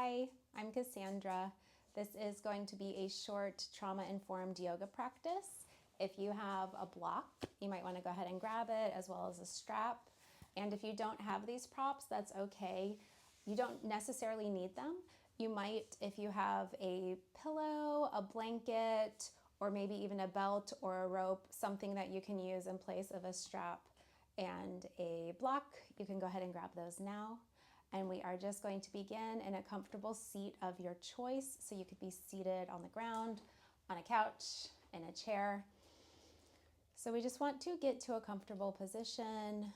Hi, I'm Kassandra. This is going to be a short trauma-informed yoga practice. If you have a block, you might want to go ahead and grab it, as well as a strap. And if you don't have these props, that's okay. You don't necessarily need them. You might, if you have a pillow, a blanket, or maybe even a belt or a rope, something that you can use in place of a strap and a block, you can go ahead and grab those now. And we are just going to begin in a comfortable seat of your choice. So you could be seated on the ground, on a couch, in a chair. So we just want to get to a comfortable position.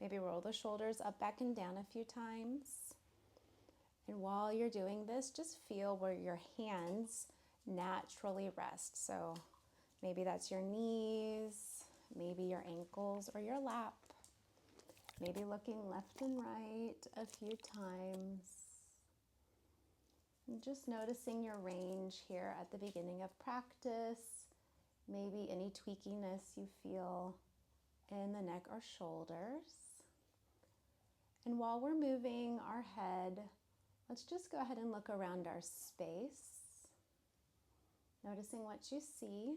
Maybe roll the shoulders up, back, and down a few times. And while you're doing this, just feel where your hands naturally rest. So maybe that's your knees, maybe your ankles or your lap. Maybe looking left and right a few times. And just noticing your range here at the beginning of practice. Maybe any tweakiness you feel in the neck or shoulders. And while we're moving our head, let's just go ahead and look around our space. Noticing what you see.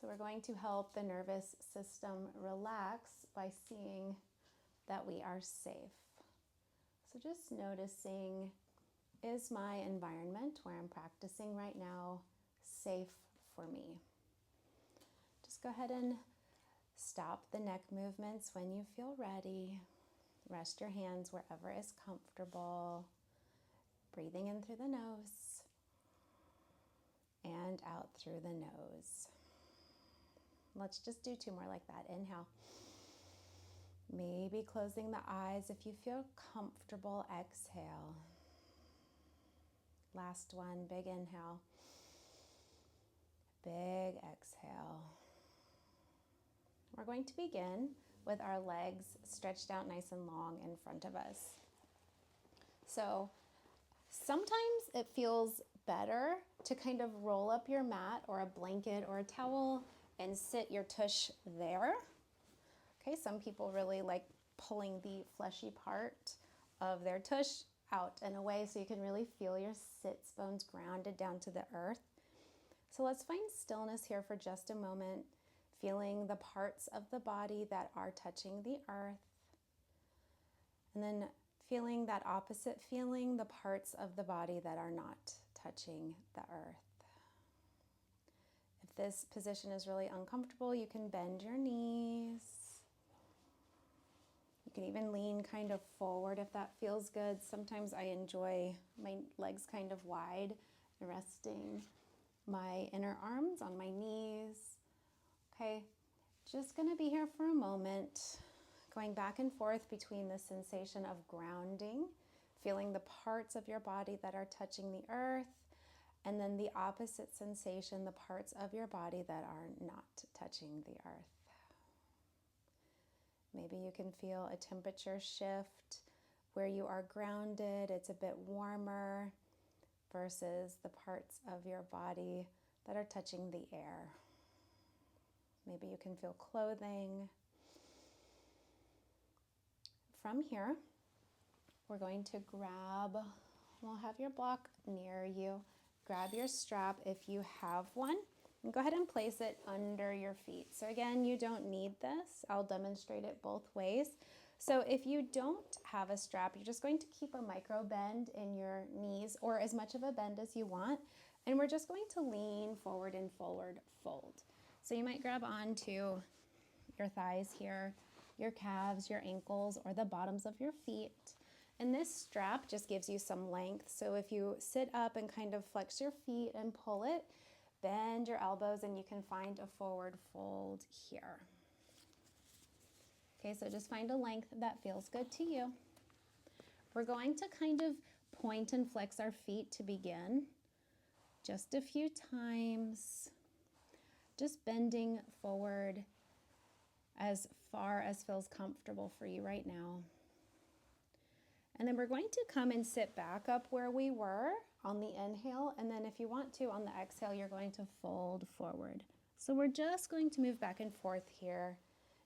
So we're going to help the nervous system relax by seeing that we are safe. So just noticing, is my environment where I'm practicing right now safe for me? Just go ahead and stop the neck movements when you feel ready. Rest your hands wherever is comfortable. Breathing in through the nose and out through the nose. Let's just do two more like that. Inhale. Maybe closing the eyes if you feel comfortable. Exhale. Last one. Big inhale. Big exhale. We're going to begin with our legs stretched out nice and long in front of us. So sometimes it feels better to kind of roll up your mat or a blanket or a towel and sit your tush there. Okay, some people really like pulling the fleshy part of their tush out and away so you can really feel your sits bones grounded down to the earth. So let's find stillness here for just a moment, feeling the parts of the body that are touching the earth. And then feeling that opposite feeling, the parts of the body that are not touching the earth. If this position is really uncomfortable, you can bend your knees. You can even lean kind of forward if that feels good. Sometimes I enjoy my legs kind of wide, resting my inner arms on my knees. Okay, just gonna be here for a moment, going back and forth between the sensation of grounding, feeling the parts of your body that are touching the earth, and then the opposite sensation, the parts of your body that are not touching the earth. Maybe you can feel a temperature shift where you are grounded. It's a bit warmer versus the parts of your body that are touching the air. Maybe you can feel clothing. From here, we're going to grab, we'll have your block near you. Grab your strap if you have one, and go ahead and place it under your feet. So again, you don't need this. I'll demonstrate it both ways. So if you don't have a strap, you're just going to keep a micro bend in your knees, or as much of a bend as you want. And we're just going to lean forward and forward fold. So you might grab onto your thighs here, your calves, your ankles, or the bottoms of your feet. And this strap just gives you some length. So if you sit up and kind of flex your feet and pull it, bend your elbows and you can find a forward fold here. Okay, so just find a length that feels good to you. We're going to kind of point and flex our feet to begin. Just a few times. Just bending forward as far as feels comfortable for you right now. And then we're going to come and sit back up where we were on the inhale. And then if you want to, on the exhale, you're going to fold forward. So we're just going to move back and forth here.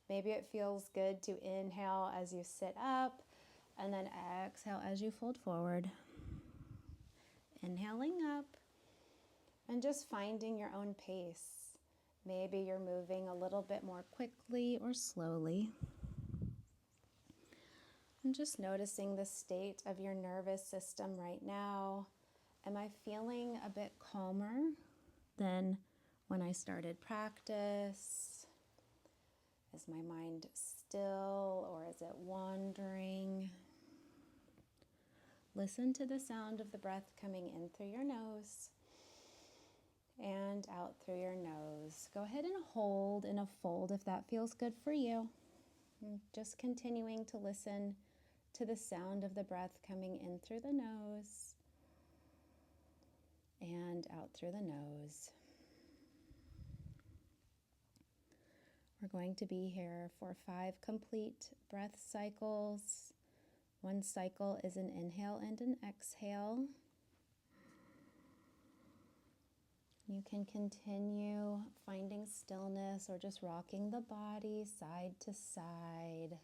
Maybe it feels good to inhale as you sit up. And then exhale as you fold forward. Inhaling up and just finding your own pace. Maybe you're moving a little bit more quickly or slowly. And just noticing the state of your nervous system right now. Am I feeling a bit calmer than when I started practice? Is my mind still or is it wandering? Listen to the sound of the breath coming in through your nose and out through your nose. Go ahead and hold in a fold if that feels good for you. And just continuing to listen to the sound of the breath coming in through the nose and out through the nose. We're going to be here for 5 complete breath cycles. 1 cycle is an inhale and an exhale. You can continue finding stillness or just rocking the body side to side,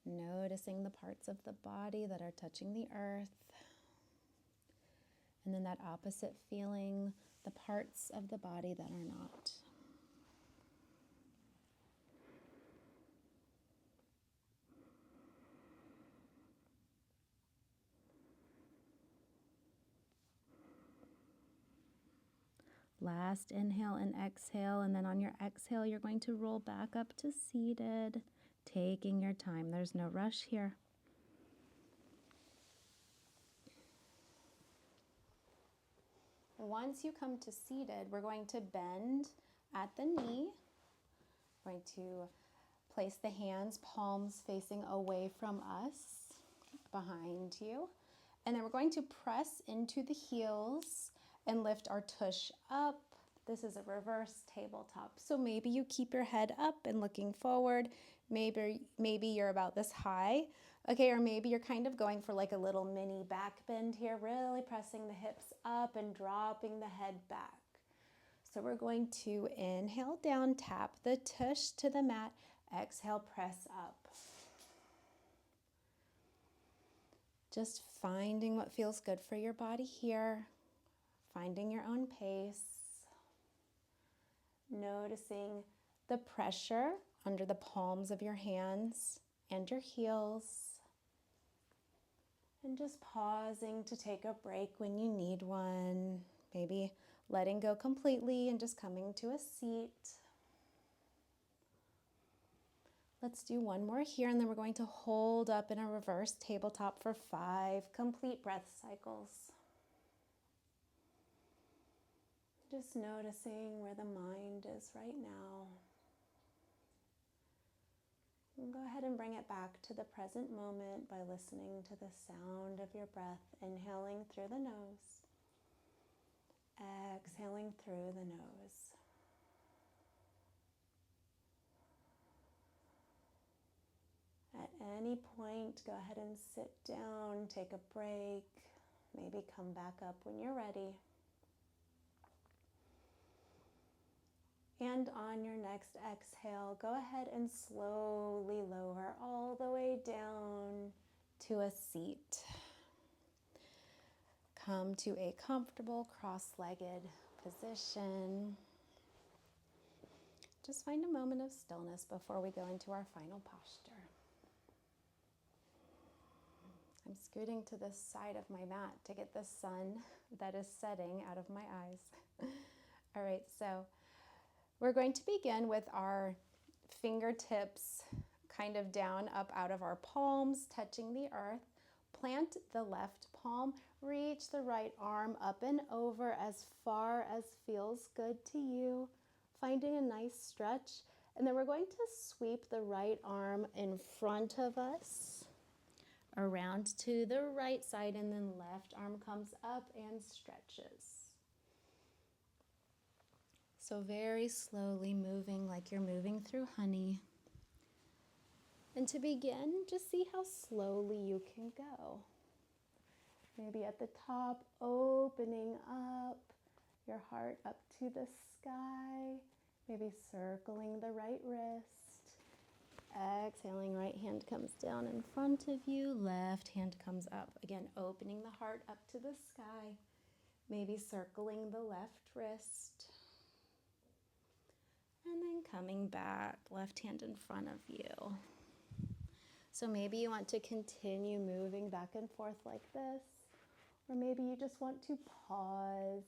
noticing the parts of the body that are touching the earth. And then that opposite feeling, the parts of the body that are not. Last inhale and exhale, and then on your exhale, you're going to roll back up to seated, taking your time. There's no rush here. Once you come to seated, we're going to bend at the knee. We're going to place the hands, palms facing away from us, behind you. And then we're going to press into the heels and lift our tush up. This is a reverse tabletop. So maybe you keep your head up and looking forward. Maybe you're about this high. Okay, or maybe you're kind of going for like a little mini back bend here, really pressing the hips up and dropping the head back. So we're going to inhale down, tap the tush to the mat, exhale, press up. Just finding what feels good for your body here, finding your own pace, noticing the pressure under the palms of your hands and your heels, and just pausing to take a break when you need one, maybe letting go completely and just coming to a seat. Let's do one more here, and then we're going to hold up in a reverse tabletop for 5 complete breath cycles. Just noticing where the mind is right now. And go ahead and bring it back to the present moment by listening to the sound of your breath, inhaling through the nose, exhaling through the nose. At any point, go ahead and sit down, take a break, maybe come back up when you're ready. And on your next exhale, go ahead and slowly lower all the way down to a seat. Come to a comfortable cross-legged position. Just find a moment of stillness before we go into our final posture. I'm scooting to the side of my mat to get the sun that is setting out of my eyes. All right, so we're going to begin with our fingertips kind of down, up out of our palms, touching the earth. Plant the left palm, reach the right arm up and over as far as feels good to you, finding a nice stretch. And then we're going to sweep the right arm in front of us, around to the right side, and then left arm comes up and stretches. So very slowly moving like you're moving through honey. And to begin, just see how slowly you can go. Maybe at the top, opening up your heart up to the sky. Maybe circling the right wrist. exhaling, right hand comes down in front of you, left hand comes up. Again, opening the heart up to the sky, maybe circling the left wrist. And then coming back, left hand in front of you. So maybe you want to continue moving back and forth like this, or maybe you just want to pause.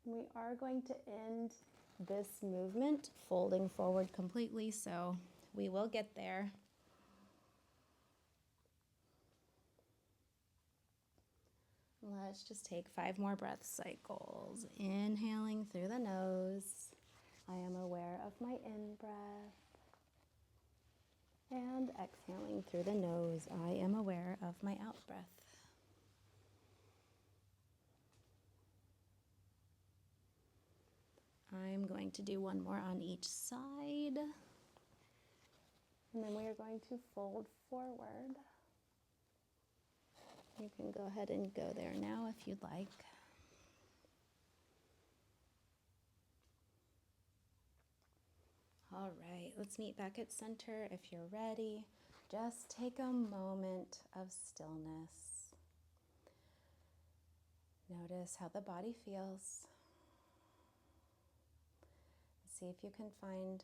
We are going to end this movement folding forward completely, so we will get there. Let's just take 5 more breath cycles. Inhaling through the nose. I am aware of my in-breath. And exhaling through the nose. I am aware of my out-breath. I'm going to do one more on each side. And then we are going to fold forward. You can go ahead and go there now if you'd like. All right, let's meet back at center if you're ready. Just take a moment of stillness. Notice how the body feels. See if you can find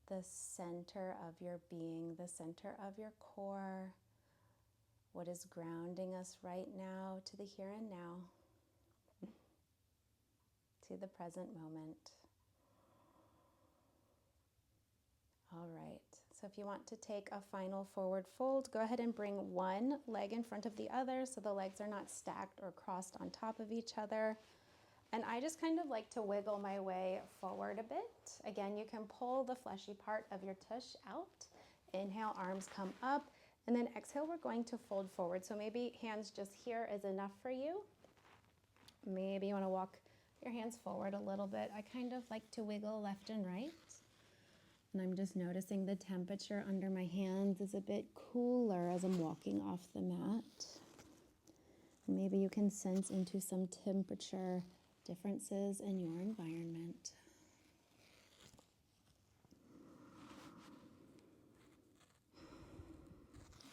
the center of your being, the center of your core, what is grounding us right now to the here and now, to the present moment. All right, so if you want to take a final forward fold, go ahead and bring one leg in front of the other so the legs are not stacked or crossed on top of each other. And I just kind of like to wiggle my way forward a bit. Again, you can pull the fleshy part of your tush out. Inhale, arms come up. And then exhale, we're going to fold forward. So maybe hands just here is enough for you. Maybe you want to walk your hands forward a little bit. I kind of like to wiggle left and right. And I'm just noticing the temperature under my hands is a bit cooler as I'm walking off the mat. Maybe you can sense into some temperature differences in your environment.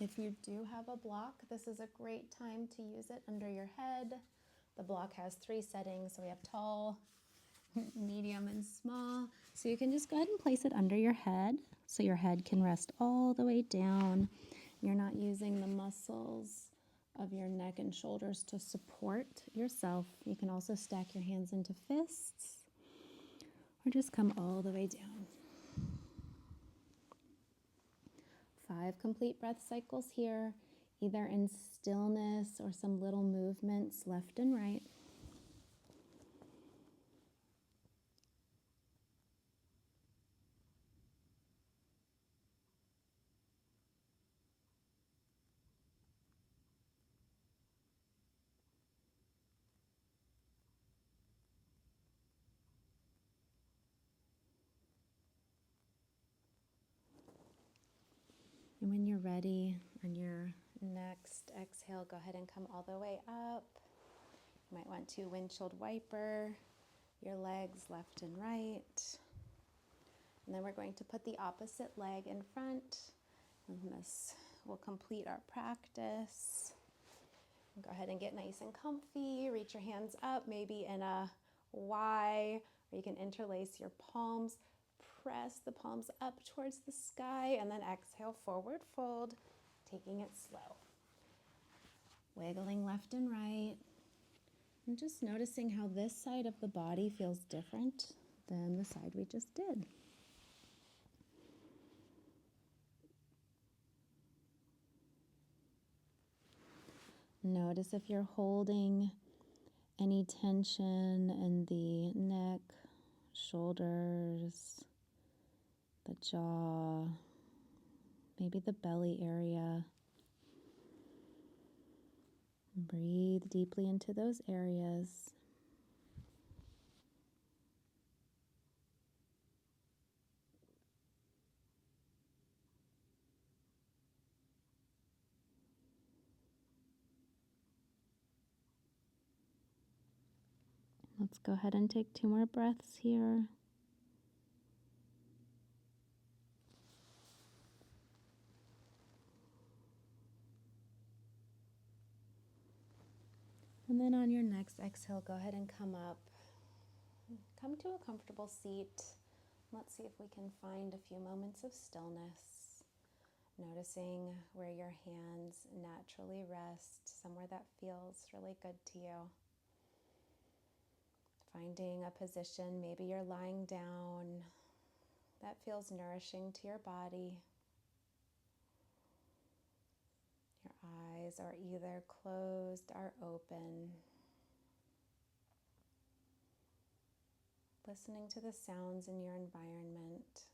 If you do have a block, this is a great time to use it under your head. The block has 3 settings, so we have tall, medium, and small. So you can just go ahead and place it under your head so your head can rest all the way down. You're not using the muscles of your neck and shoulders to support yourself. You can also stack your hands into fists or just come all the way down. 5 complete breath cycles here, either in stillness or some little movements left and right. And when you're ready on your next exhale, go ahead and come all the way up. You might want to windshield wiper your legs left and right. And then we're going to put the opposite leg in front. And this will complete our practice. Go ahead and get nice and comfy. Reach your hands up, maybe in a Y, or you can interlace your palms. Press the palms up towards the sky, and then exhale, forward fold, taking it slow. Wiggling left and right. And just noticing how this side of the body feels different than the side we just did. Notice if you're holding any tension in the neck, shoulders, the jaw, maybe the belly area. Breathe deeply into those areas. Let's go ahead and take 2 more breaths here. And then on your next exhale, go ahead and come up. Come to a comfortable seat. Let's see if we can find a few moments of stillness. Noticing where your hands naturally rest, somewhere that feels really good to you. Finding a position, maybe you're lying down, that feels nourishing to your body. Your eyes are either closed or open. Listening to the sounds in your environment.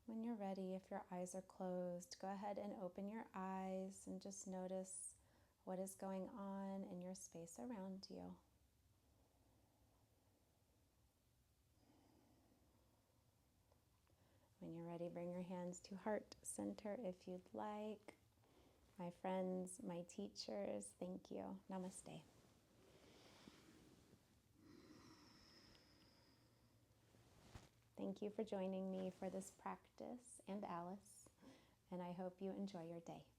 When you're ready, if your eyes are closed, go ahead and open your eyes and just notice what is going on in your space around you. When you're ready, bring your hands to heart center if you'd like. My friends, my teachers, thank you. Namaste. Thank you for joining me for this practice, and Alice, and I hope you enjoy your day.